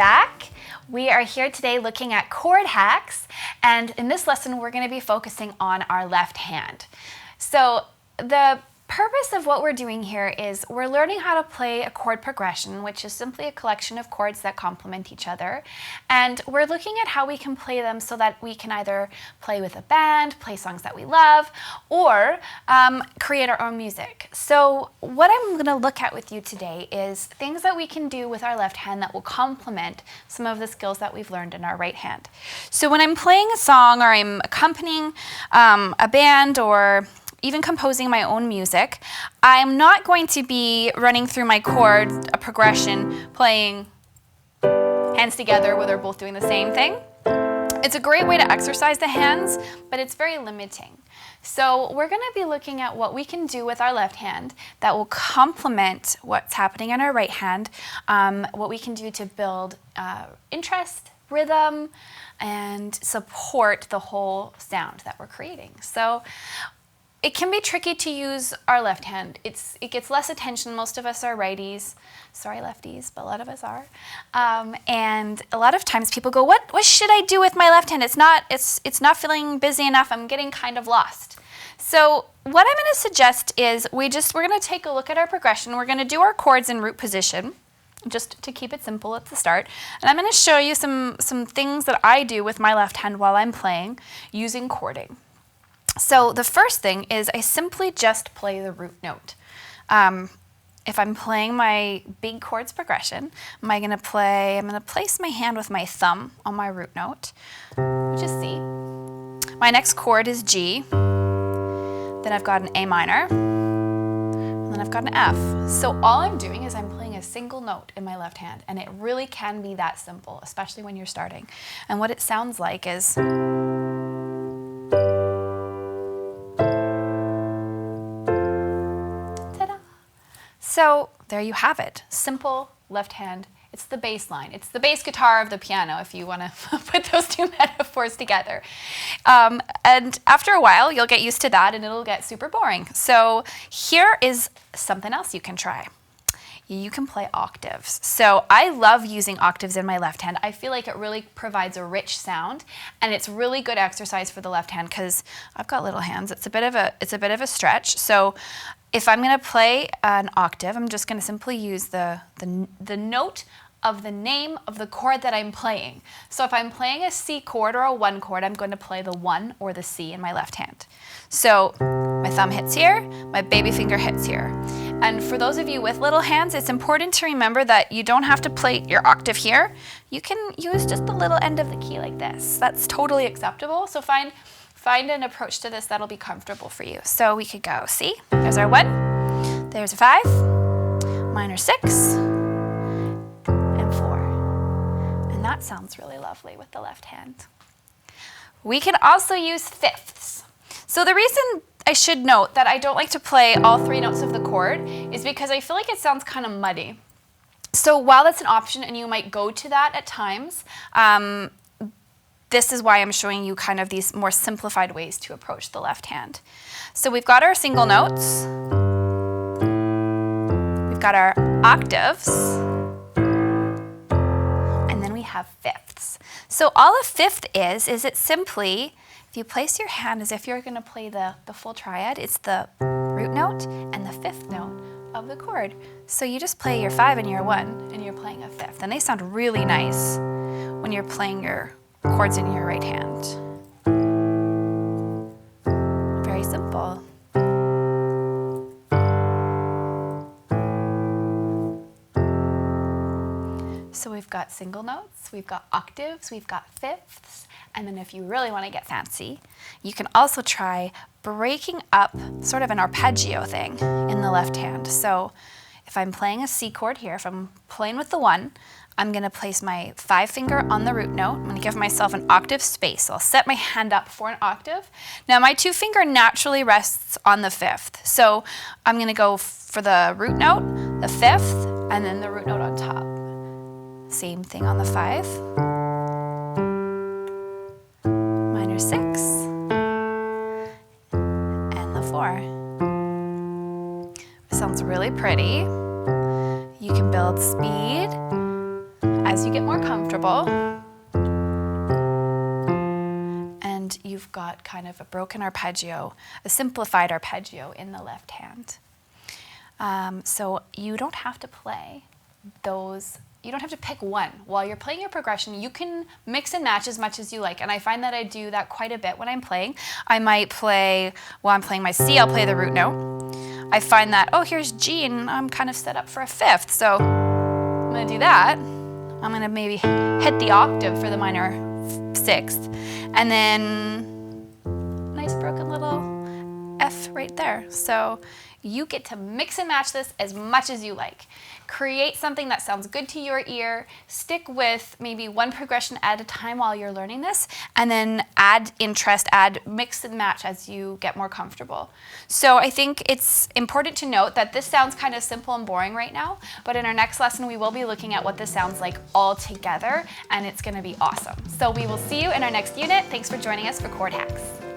back. We are here today looking at chord hacks, and in this lesson we're going to be focusing on our left hand. So the purpose of what we're doing here is we're learning how to play a chord progression, which is simply a collection of chords that complement each other, and we're looking at how we can play them so that we can either play with a band, play songs that we love, or create our own music. So what I'm going to look at with you today is things that we can do with our left hand that will complement some of the skills that we've learned in our right hand. So when I'm playing a song or I'm accompanying a band or even composing my own music, I'm not going to be running through my chords, a progression, playing hands together where they're both doing the same thing. It's a great way to exercise the hands, but it's very limiting. So we're going to be looking at what we can do with our left hand that will complement what's happening in our right hand, what we can do to build interest, rhythm, and support the whole sound that we're creating. So it can be tricky to use our left hand. It gets less attention. Most of us are righties. Sorry, lefties, but a lot of us are. And a lot of times people go, what should I do with my left hand? It's not feeling busy enough. I'm getting kind of lost. So what I'm going to suggest is we're going to take a look at our progression. We're going to do our chords in root position, just to keep it simple at the start. And I'm going to show you some things that I do with my left hand while I'm playing using chording. So the first thing is I simply just play the root note. If I'm playing my big chords progression, I'm going to place my hand with my thumb on my root note, which is C. My next chord is G. Then I've got an A minor. And then I've got an F. So all I'm doing is I'm playing a single note in my left hand, and it really can be that simple, especially when you're starting. And what it sounds like is so there you have it. Simple left hand. It's the bass line. It's the bass guitar of the piano, if you want to put those two metaphors together. And after a while, you'll get used to that and it'll get super boring. So here is something else you can try. You can play octaves. So I love using octaves in my left hand. I feel like it really provides a rich sound, and it's really good exercise for the left hand because I've got little hands. It's a bit of a stretch. So if I'm going to play an octave, I'm just going to simply use the note of the name of the chord that I'm playing. So if I'm playing a C chord or a 1 chord, I'm going to play the 1 or the C in my left hand. So my thumb hits here, my baby finger hits here. And for those of you with little hands, it's important to remember that you don't have to play your octave here. You can use just the little end of the key like this. That's totally acceptable. So find an approach to this that'll be comfortable for you. So we could go C, there's our 1, there's a 5, minor 6, and 4. And that sounds really lovely with the left hand. We can also use fifths. So the reason I should note that I don't like to play all 3 notes of the chord is because I feel like it sounds kind of muddy. So while that's an option and you might go to that at times, this is why I'm showing you kind of these more simplified ways to approach the left hand. So we've got our single notes, we've got our octaves, and then we have fifths. So all a fifth is it simply, if you place your hand as if you're going to play the full triad, it's the root note and the 5th note of the chord. So you just play your 5 and your 1, and you're playing a 5th. And they sound really nice when you're playing your chords in your right hand. Very simple. So we've got single notes, we've got octaves, we've got fifths, and then if you really want to get fancy, you can also try breaking up sort of an arpeggio thing in the left hand. So if I'm playing a C chord here, if I'm playing with the 1, I'm going to place my 5 finger on the root note. I'm going to give myself an octave space. So I'll set my hand up for an octave. Now my 2 finger naturally rests on the 5th. So I'm going to go for the root note, the 5th, and then the root note on top. Same thing on the 5. Minor 6. And the 4. It sounds really pretty. You can build speed as you get more comfortable. And you've got kind of a broken arpeggio, a simplified arpeggio in the left hand. So you don't have to play those, you don't have to pick one. While you're playing your progression, you can mix and match as much as you like. And I find that I do that quite a bit when I'm playing. I might play, while I'm playing my C, I'll play the root note. I find that, oh, here's G, and I'm kind of set up for a fifth. So I'm gonna do that. I'm gonna maybe hit the octave for the minor sixth. And then nice broken little F right there. So you get to mix and match this as much as you like. Create something that sounds good to your ear. Stick with maybe one progression at a time while you're learning this, and then add interest, add mix and match as you get more comfortable. So I think it's important to note that this sounds kind of simple and boring right now, but in our next lesson we will be looking at what this sounds like all together, and it's going to be awesome. So we will see you in our next unit. Thanks for joining us for Chord Hacks.